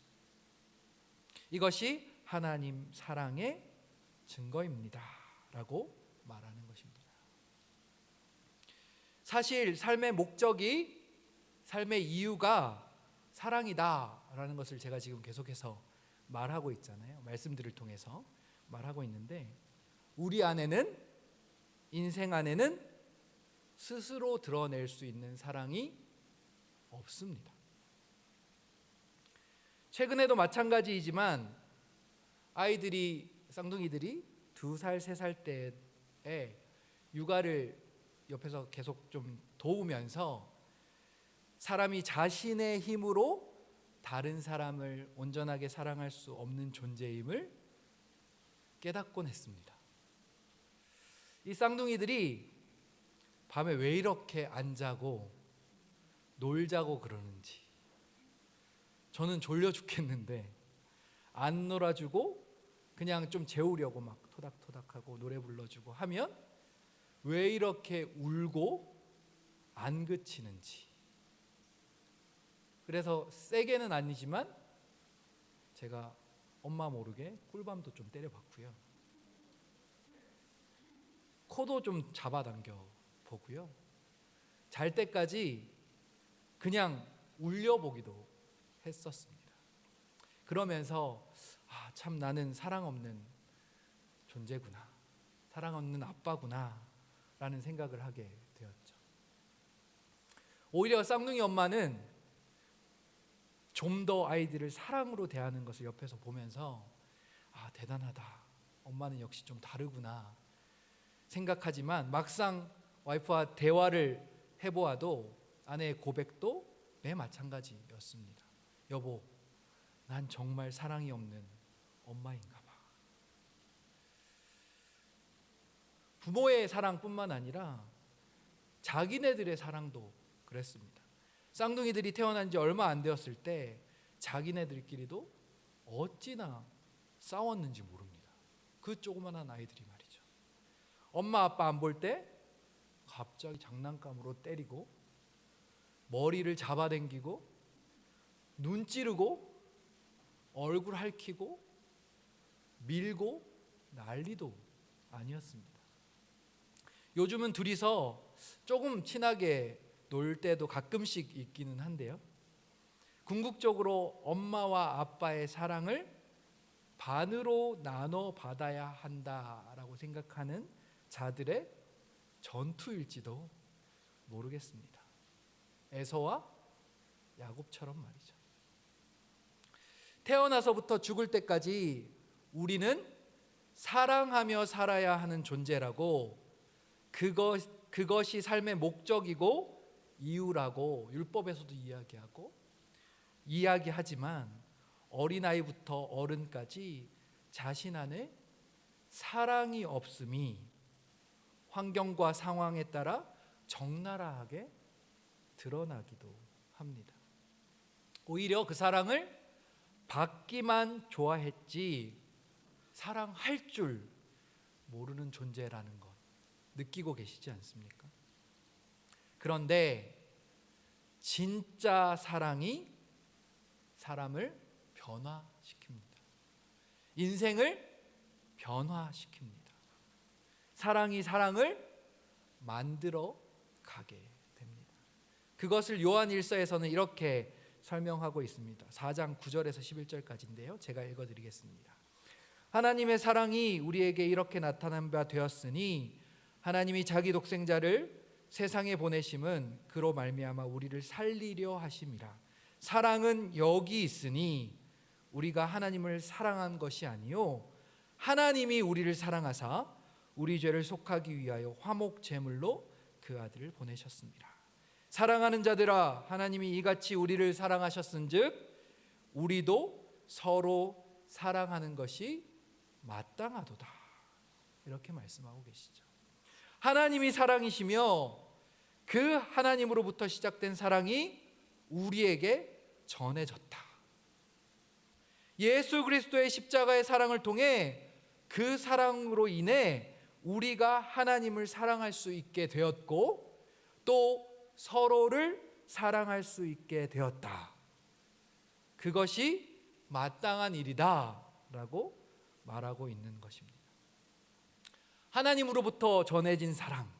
이것이 하나님 사랑의 증거입니다 라고 말하는 것입니다. 사실 삶의 목적이, 삶의 이유가 사랑이다 라는 것을 제가 지금 계속해서 말하고 있잖아요. 말씀들을 통해서 말하고 있는데 우리 안에는, 인생 안에는 스스로 드러낼 수 있는 사랑이 없습니다. 최근에도 마찬가지이지만 아이들이, 쌍둥이들이 2살, 3살 때에 육아를 옆에서 계속 좀 도우면서 사람이 자신의 힘으로 다른 사람을 온전하게 사랑할 수 없는 존재임을 깨닫곤 했습니다. 이 쌍둥이들이 밤에 왜 이렇게 안 자고 놀자고 그러는지, 저는 졸려 죽겠는데 안 놀아주고 그냥 좀 재우려고 막 토닥토닥하고 노래 불러주고 하면 왜 이렇게 울고 안 그치는지. 그래서 세게는 아니지만 제가 엄마 모르게 꿀밤도 좀 때려봤고요. 코도 좀 잡아당겨 보고요. 잘 때까지 그냥 울려보기도 했었습니다. 그러면서 참 나는 사랑 없는 존재구나, 사랑 없는 아빠구나 라는 생각을 하게 되었죠. 오히려 쌍둥이 엄마는 좀 더 아이들을 사랑으로 대하는 것을 옆에서 보면서 대단하다, 엄마는 역시 좀 다르구나 생각하지만 막상 와이프와 대화를 해보아도 아내의 고백도 매 마찬가지였습니다. 여보, 난 정말 사랑이 없는 엄마인가 봐. 부모의 사랑뿐만 아니라 자기네들의 사랑도 그랬습니다. 쌍둥이들이 태어난 지 얼마 안 되었을 때 자기네들끼리도 어찌나 싸웠는지 모릅니다. 그 조그만한 아이들이 말이죠. 엄마 아빠 안 볼 때 갑자기 장난감으로 때리고 머리를 잡아당기고 눈 찌르고 얼굴 핥히고 밀고 난리도 아니었습니다. 요즘은 둘이서 조금 친하게 놀 때도 가끔씩 있기는 한데요. 궁극적으로 엄마와 아빠의 사랑을 반으로 나눠 받아야 한다라고 생각하는 자들의 전투일지도 모르겠습니다. 에서와 야곱처럼 말이죠. 태어나서부터 죽을 때까지 우리는 사랑하며 살아야 하는 존재라고, 그것이 삶의 목적이고 이유라고 율법에서도 이야기하지만 어린아이부터 어른까지 자신 안에 사랑이 없음이 환경과 상황에 따라 적나라하게 드러나기도 합니다. 오히려 그 사랑을 받기만 좋아했지 사랑할 줄 모르는 존재라는 것 느끼고 계시지 않습니까? 그런데 진짜 사랑이 사람을 변화시킵니다. 인생을 변화시킵니다. 사랑이 사랑을 만들어 가게 됩니다. 그것을 요한 1서에서는 이렇게 설명하고 있습니다. 4장 9절에서 11절까지인데요. 제가 읽어드리겠습니다. 하나님의 사랑이 우리에게 이렇게 나타난 바 되었으니 하나님이 자기 독생자를 세상에 보내심은 그로 말미암아 우리를 살리려 하심이라. 사랑은 여기 있으니 우리가 하나님을 사랑한 것이 아니요 하나님이 우리를 사랑하사 우리 죄를 속하기 위하여 화목 제물로 그 아들을 보내셨습니다. 사랑하는 자들아, 하나님이 이같이 우리를 사랑하셨은즉 우리도 서로 사랑하는 것이 마땅하도다. 이렇게 말씀하고 계시죠. 하나님이 사랑이시며 그 하나님으로부터 시작된 사랑이 우리에게 전해졌다. 예수 그리스도의 십자가의 사랑을 통해 그 사랑으로 인해 우리가 하나님을 사랑할 수 있게 되었고 또 서로를 사랑할 수 있게 되었다. 그것이 마땅한 일이다 라고 말하고 있는 것입니다. 하나님으로부터 전해진 사랑,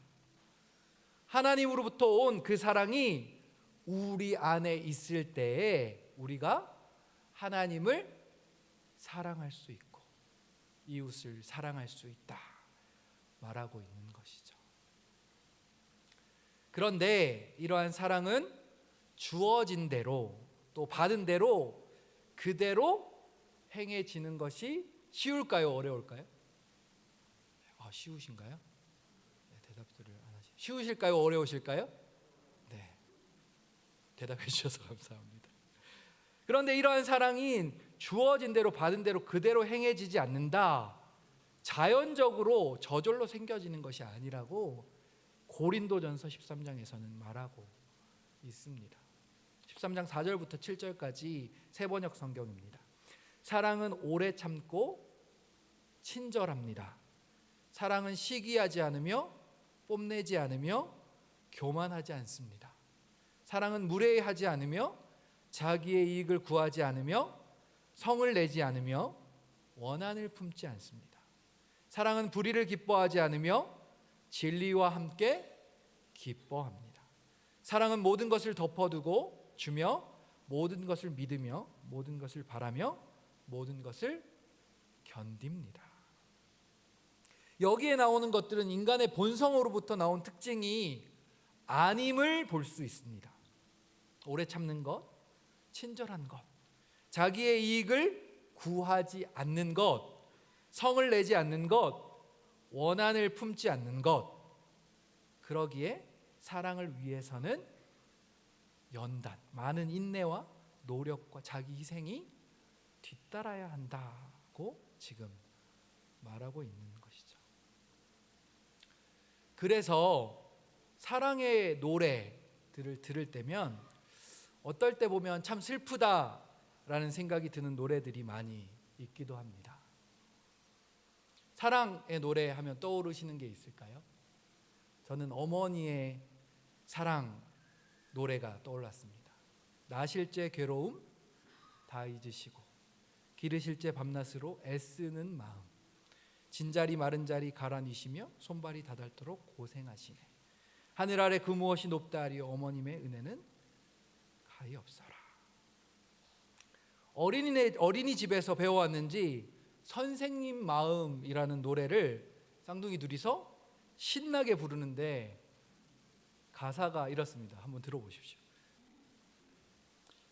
하나님으로부터 온 그 사랑이 우리 안에 있을 때에 우리가 하나님을 사랑할 수 있고 이웃을 사랑할 수 있다 말하고 있는 것이죠. 그런데 이러한 사랑은 주어진 대로 또 받은 대로 그대로 행해지는 것이 쉬울까요? 어려울까요? 쉬우신가요? 네, 대답들을 안 하시죠. 쉬우실까요? 어려우실까요? 네, 대답해 주셔서 감사합니다. 그런데 이러한 사랑이 주어진 대로 받은 대로 그대로 행해지지 않는다. 자연적으로 저절로 생겨지는 것이 아니라고 고린도전서 13장에서는 말하고 있습니다. 13장 4절부터 7절까지 세번역 성경입니다. 사랑은 오래 참고 친절합니다. 사랑은 시기하지 않으며 뽐내지 않으며 교만하지 않습니다. 사랑은 무례하지 않으며 자기의 이익을 구하지 않으며 성을 내지 않으며 원한을 품지 않습니다. 사랑은 불의를 기뻐하지 않으며 진리와 함께 기뻐합니다. 사랑은 모든 것을 덮어두고 주며 모든 것을 믿으며 모든 것을 바라며 모든 것을 견딥니다. 여기에 나오는 것들은 인간의 본성으로부터 나온 특징이 아님을 볼 수 있습니다. 오래 참는 것, 친절한 것, 자기의 이익을 구하지 않는 것, 성을 내지 않는 것, 원한을 품지 않는 것. 그러기에 사랑을 위해서는 연단, 많은 인내와 노력과 자기 희생이 뒤따라야 한다고 지금 말하고 있는 것이죠. 그래서 사랑의 노래들을 들을 때면 어떨 때 보면 참 슬프다라는 생각이 드는 노래들이 많이 있기도 합니다. 사랑의 노래 하면 떠오르시는 게 있을까요? 저는 어머니의 사랑 노래가 떠올랐습니다. 나실 제 괴로움 다 잊으시고 기르실 제 밤낮으로 애쓰는 마음, 진자리 마른 자리 갈아니시며 손발이 다닳도록 고생하시네. 하늘 아래 그 무엇이 높다 하리요 어머님의 은혜는 가히 없어라. 어린이집에서 배워왔는지 선생님 마음이라는 노래를 쌍둥이 둘이서 신나게 부르는데 가사가 이렇습니다. 한번 들어보십시오.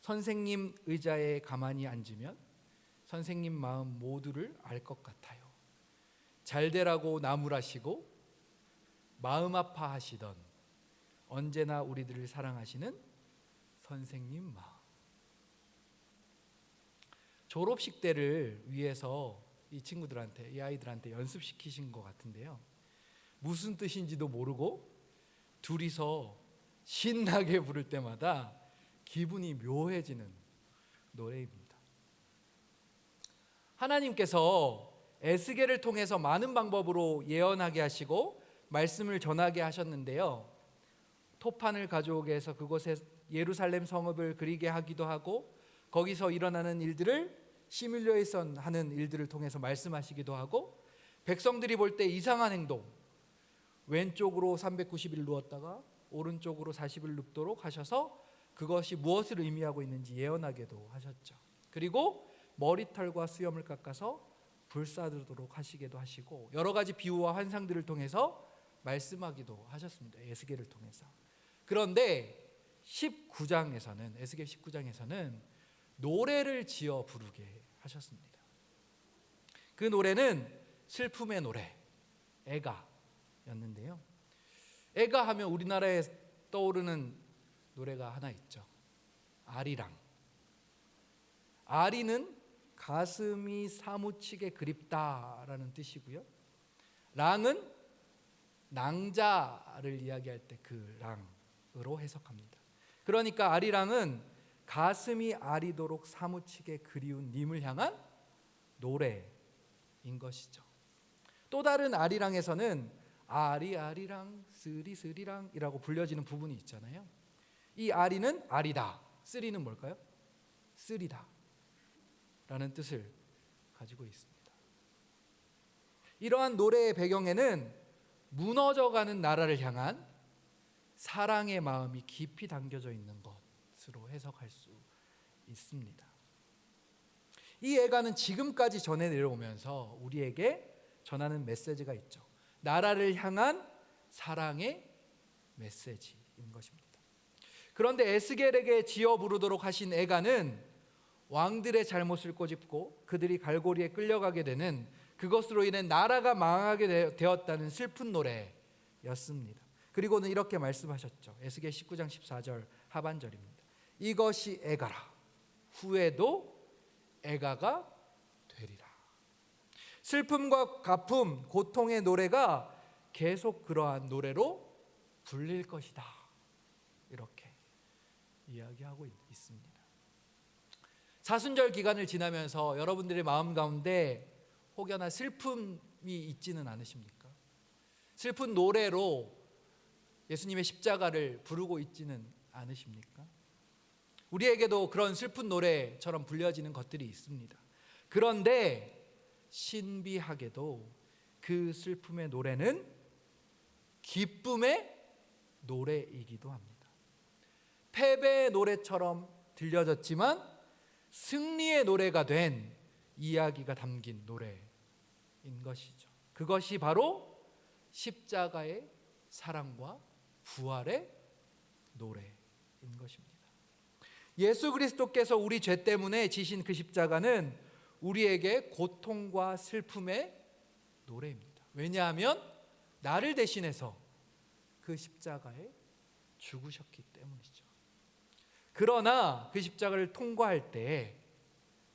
선생님 의자에 가만히 앉으면 선생님 마음 모두를 알 것 같아요. 잘 되라고 나무라시고 마음 아파하시던 언제나 우리들을 사랑하시는 선생님 마음. 졸업식 때를 위해서 이 친구들한테, 이 아이들한테 연습시키신 것 같은데요. 무슨 뜻인지도 모르고 둘이서 신나게 부를 때마다 기분이 묘해지는 노래입니다. 하나님께서 에스겔을 통해서 많은 방법으로 예언하게 하시고 말씀을 전하게 하셨는데요. 토판을 가져오게 해서 그곳에 예루살렘 성읍을 그리게 하기도 하고 거기서 일어나는 일들을 시뮬레이션 하는 일들을 통해서 말씀하시기도 하고 백성들이 볼 때 이상한 행동, 왼쪽으로 390일 누웠다가 오른쪽으로 40일 눕도록 하셔서 그것이 무엇을 의미하고 있는지 예언하게도 하셨죠. 그리고 머리털과 수염을 깎아서 불사르도록 하시기도 하시고 여러 가지 비유와 환상들을 통해서 말씀하기도 하셨습니다. 에스겔을 통해서. 그런데 19장에서는 에스겔 19장에서는 노래를 지어 부르게 하셨습니다. 그 노래는 슬픔의 노래, 애가였는데요. 애가 하면 우리나라에 떠오르는 노래가 하나 있죠. 아리랑. 아리는 가슴이 사무치게 그립다라는 뜻이고요. 랑은 낭자를 이야기할 때 그 랑으로 해석합니다. 그러니까 아리랑은 가슴이 아리도록 사무치게 그리운 님을 향한 노래인 것이죠. 또 다른 아리랑에서는 아리아리랑 쓰리쓰리랑이라고 불려지는 부분이 있잖아요. 이 아리는 아리다, 쓰리는 뭘까요? 쓰리다 라는 뜻을 가지고 있습니다. 이러한 노래의 배경에는 무너져가는 나라를 향한 사랑의 마음이 깊이 담겨져 있는 것으로 해석할 수 있습니다. 이 애가는 지금까지 전해 내려오면서 우리에게 전하는 메시지가 있죠. 나라를 향한 사랑의 메시지인 것입니다. 그런데 에스겔에게 지어 부르도록 하신 애가는 왕들의 잘못을 꼬집고 그들이 갈고리에 끌려가게 되는 그것으로 인해 나라가 망하게 되었다는 슬픈 노래였습니다. 그리고는 이렇게 말씀하셨죠. 에스겔 19장 14절 하반절입니다. 이것이 애가라. 후에도 애가가 되리라. 슬픔과 가품, 고통의 노래가 계속 그러한 노래로 불릴 것이다. 이렇게 이야기하고 있습니다. 사순절 기간을 지나면서 여러분들의 마음 가운데 혹여나 슬픔이 있지는 않으십니까? 슬픈 노래로 예수님의 십자가를 부르고 있지는 않으십니까? 우리에게도 그런 슬픈 노래처럼 불려지는 것들이 있습니다. 그런데 신비하게도 그 슬픔의 노래는 기쁨의 노래이기도 합니다. 패배의 노래처럼 들려졌지만 승리의 노래가 된 이야기가 담긴 노래인 것이죠. 그것이 바로 십자가의 사랑과 부활의 노래인 것입니다. 예수 그리스도께서 우리 죄 때문에 지신 그 십자가는 우리에게 고통과 슬픔의 노래입니다. 왜냐하면 나를 대신해서 그 십자가에 죽으셨기 때문이죠. 그러나 그 십자가를 통과할 때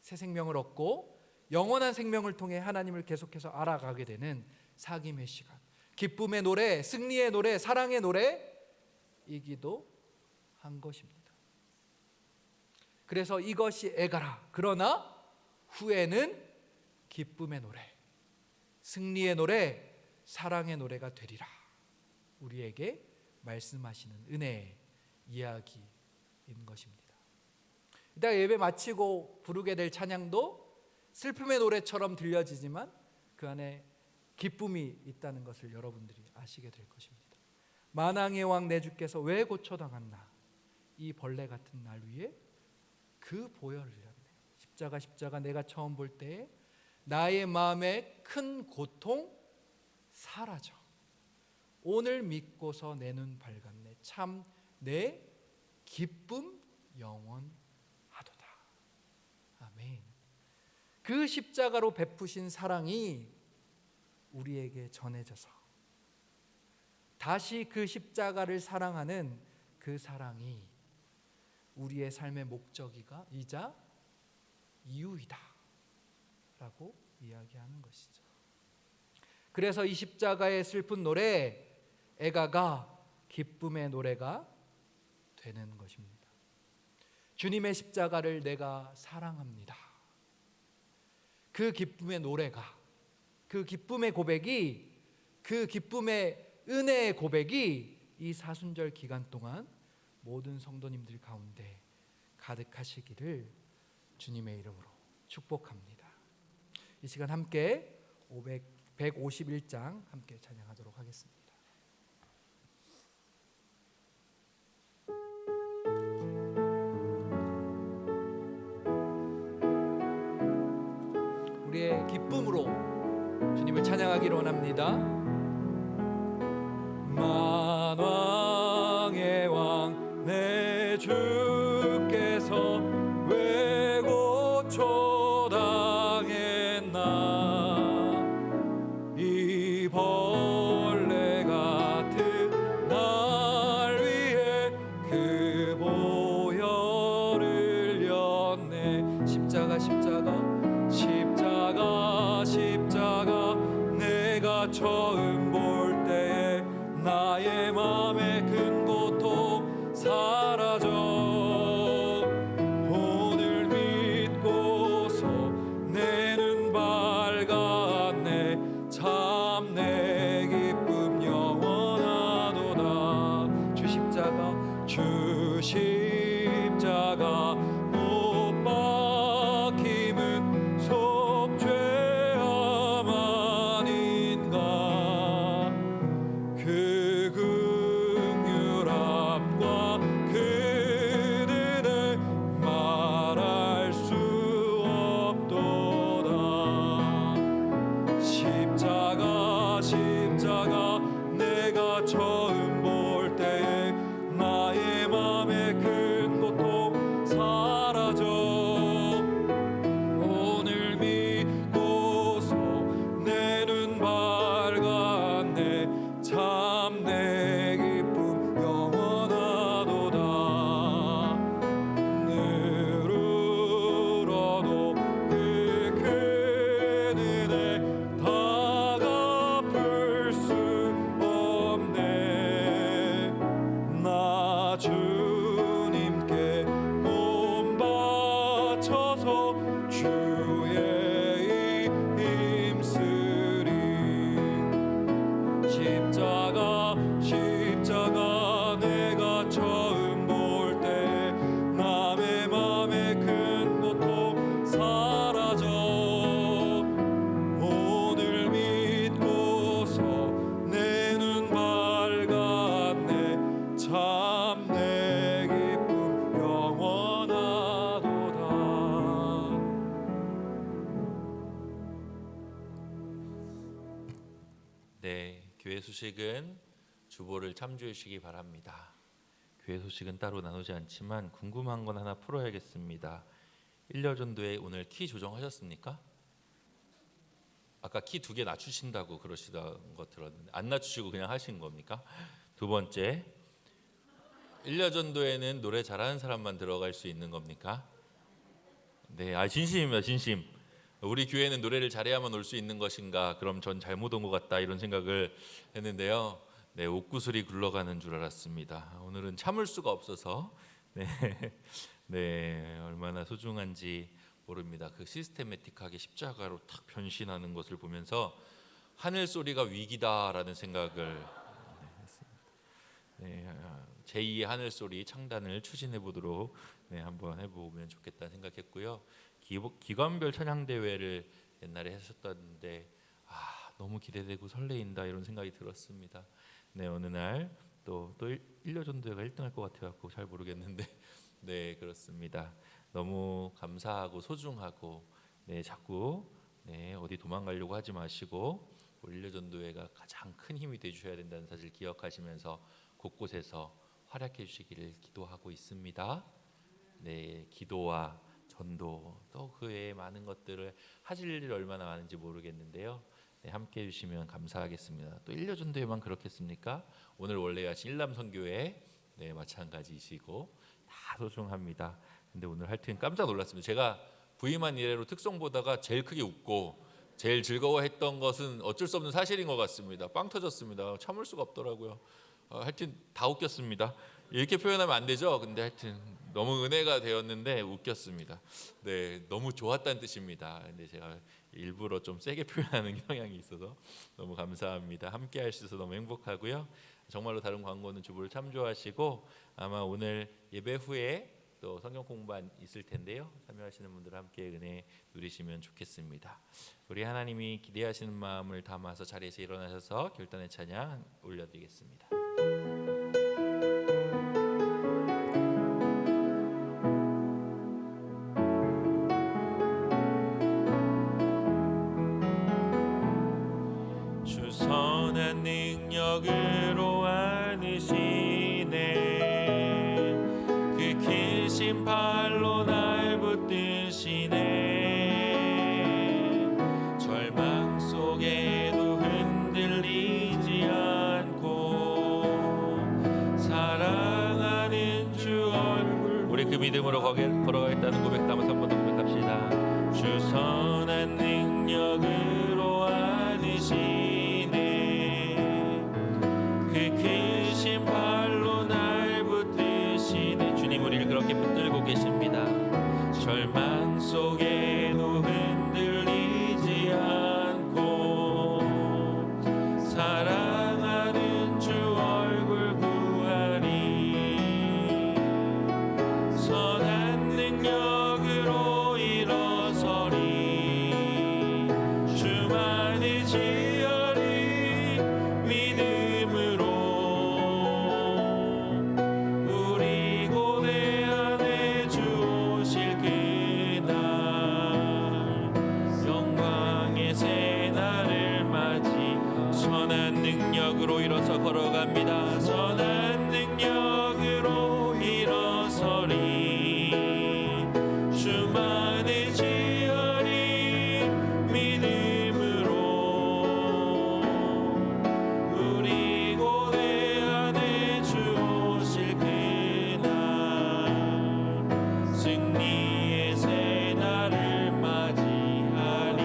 새 생명을 얻고 영원한 생명을 통해 하나님을 계속해서 알아가게 되는 사귐의 시간, 기쁨의 노래, 승리의 노래, 사랑의 노래이기도 한 것입니다. 그래서 이것이 애가라. 그러나 후에는 기쁨의 노래, 승리의 노래, 사랑의 노래가 되리라. 우리에게 말씀하시는 은혜의 이야기인 것입니다. 이따 예배 마치고 부르게 될 찬양도 슬픔의 노래처럼 들려지지만 그 안에 기쁨이 있다는 것을 여러분들이 아시게 될 것입니다. 만왕의 왕 내 주께서 왜 고초당했나, 이 벌레 같은 날 위에 그 보혈을 흘렸네. 십자가 내가 처음 볼 때에 나의 마음에 큰 고통 사라져. 오늘 믿고서 내 눈 밝았네. 참 내 기쁨 영원하도다. 아멘. 그 십자가로 베푸신 사랑이 우리에게 전해져서 다시 그 십자가를 사랑하는 그 사랑이 우리의 삶의 목적이자 이유이다 라고 이야기하는 것이죠. 그래서 이 십자가의 슬픈 노래 애가가 기쁨의 노래가 되는 것입니다. 주님의 십자가를 내가 사랑합니다. 그 기쁨의 노래가, 그 기쁨의 고백이, 그 기쁨의 은혜의 고백이 이 사순절 기간 동안 모든 성도님들 가운데 가득하시기를 주님의 이름으로 축복합니다. 이 시간 함께 151장 함께 찬양하도록 하겠습니다. 우리의 기쁨으로 주님을 찬양하기를 원합니다. 만왕의 왕 내 주께서 왜 고초당했나, 이 벌레 같은 날 위에 그 보혈을 흘렸네. 십자가 내가 처음 볼 때에 나의 맘에 큰 고통 사라져. 오늘 믿고서 내 눈 밝았네. 참 내 기쁨 영원하도다. 주 십자가 못 박힘은 속죄함 아닌가. 그 긍휼함과 그 은혜 말할 수 없도다. 십자가 내가 처음 볼 때에 나의 맘에 큰 고통 사라져. 오늘 믿고서 내 눈 밝았네. 참 내 기쁨 영원하도다. 늘 울어도 그 큰 은혜 다 갚을 수 없네. 나 주님께 몸 바쳐서 주의 힘쓰리. 십자가 내가 처음 볼 때 남의
소식은 주보를 참조해 주시기 바랍니다. 교회 소식은 따로 나누지 않지만 궁금한 건 하나 풀어야겠습니다. 1년 전도에 오늘 키 조정하셨습니까? 아까 키 2개 낮추신다고 그러시던 거 들었는데 안 낮추시고 그냥 하신 겁니까? 두 번째, 1년 전도에는 노래 잘하는 사람만 들어갈 수 있는 겁니까? 네, 진심입니다. 진심. 우리 교회는 노래를 잘해야만 올 수 있는 것인가? 그럼 전 잘못 온 것 같다 이런 생각을 했는데요. 네, 옥구슬이 굴러가는 줄 알았습니다. 오늘은 참을 수가 없어서 네, 네, 얼마나 소중한지 모릅니다. 그 시스테매틱하게 십자가로 탁 변신하는 것을 보면서 하늘 소리가 위기다라는 생각을 했습니다. 네, 제2의 하늘 소리 창단을 추진해 보도록 한번 해보면 좋겠다 생각했고요. 기관별 찬양 대회를 옛날에 하셨던데 너무 기대되고 설레인다 이런 생각이 들었습니다. 네, 어느 날 또 1년 전도회가 1등할 것 같아갖고 잘 모르겠는데 네, 그렇습니다. 너무 감사하고 소중하고 자꾸 어디 도망가려고 하지 마시고 1년 전도회가 가장 큰 힘이 되주셔야 된다는 사실 기억하시면서 곳곳에서 활약해 주시기를 기도하고 있습니다. 네, 기도와 전도 또 그 외에 많은 것들을 하실 일이 얼마나 많은지 모르겠는데요. 네, 함께 해주시면 감사하겠습니다. 또 1년 전도회만 그렇겠습니까? 오늘 원래 하신 일남선교회 마찬가지이시고 다 소중합니다. 근데 오늘 하여튼 깜짝 놀랐습니다. 제가 부임한 이래로 특송 보다가 제일 크게 웃고 제일 즐거워했던 것은 어쩔 수 없는 사실인 것 같습니다. 빵 터졌습니다. 참을 수가 없더라고요. 하여튼 다 웃겼습니다. 이렇게 표현하면 안 되죠. 근데 하여튼 너무 은혜가 되었는데 웃겼습니다. 네, 너무 좋았다는 뜻입니다. 근데 제가 일부러 좀 세게 표현하는 경향이 있어서 너무 감사합니다. 함께 할 수 있어서 너무 행복하고요. 정말로 다른 광고는 주보를 참조하시고 아마 오늘 예배 후에 또 성경 공부반 있을 텐데요. 참여하시는 분들 함께 은혜 누리시면 좋겠습니다. 우리 하나님이 기대하시는 마음을 담아서 자리에서 일어나셔서 결단의 찬양 올려드리겠습니다. 주 선한 능력으로 안으시네 그 크신 발로 날 붙드시네 절망 속에도 흔들리지 않고 사랑하는 주 얼굴 우리 그 믿음으로 걸어가겠다는 고백 담아서 한 번 더 고백합시다. 주 선한 능력으로 안으시네 그 크신 발로 날 붙드시네 주님 우리를 그렇게 붙들고 계십니다. 절망 속에도 흔들리지 않고 사랑하는 주 얼굴 구하리 선한 능력으로 일어서리 주만을 지어리 믿음으로 우리 고대 안에 주 오실 그날 영광의 새날을 맞이 선한 능력으로 일어서 걸어갑니다. 선한 능력으로 일어서리 주만을 지어리 믿음으로 우리 고대 안에 주 오실 그날 승리의 새날을 맞이하리.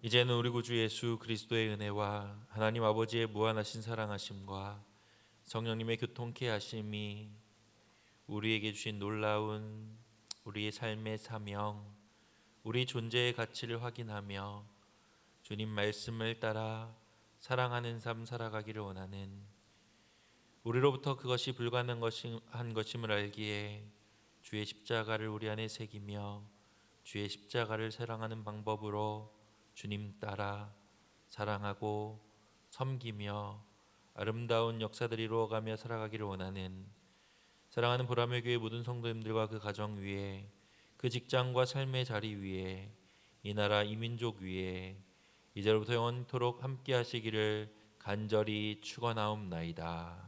이제는 우리 구주 예수 그리스도의 은혜와 하나님 아버지의 무한하신 사랑하심과 성령님의 교통케 하심이 우리에게 주신 놀라운 우리의 삶의 사명, 우리 존재의 가치를 확인하며 주님 말씀을 따라 사랑하는 삶 살아가기를 원하는 우리로부터 그것이 불가능한 것임을 알기에 주의 십자가를 우리 안에 새기며 주의 십자가를 사랑하는 방법으로 주님 따라 사랑하고 섬기며 아름다운 역사들이 이루어가며 살아가기를 원하는 사랑하는 보람의 교회 모든 성도님들과 그 가정 위에 그 직장과 삶의 자리 위에 이 나라 이 민족 위에 이제로부터 영원토록 함께 하시기를 간절히 축원하옵나이다.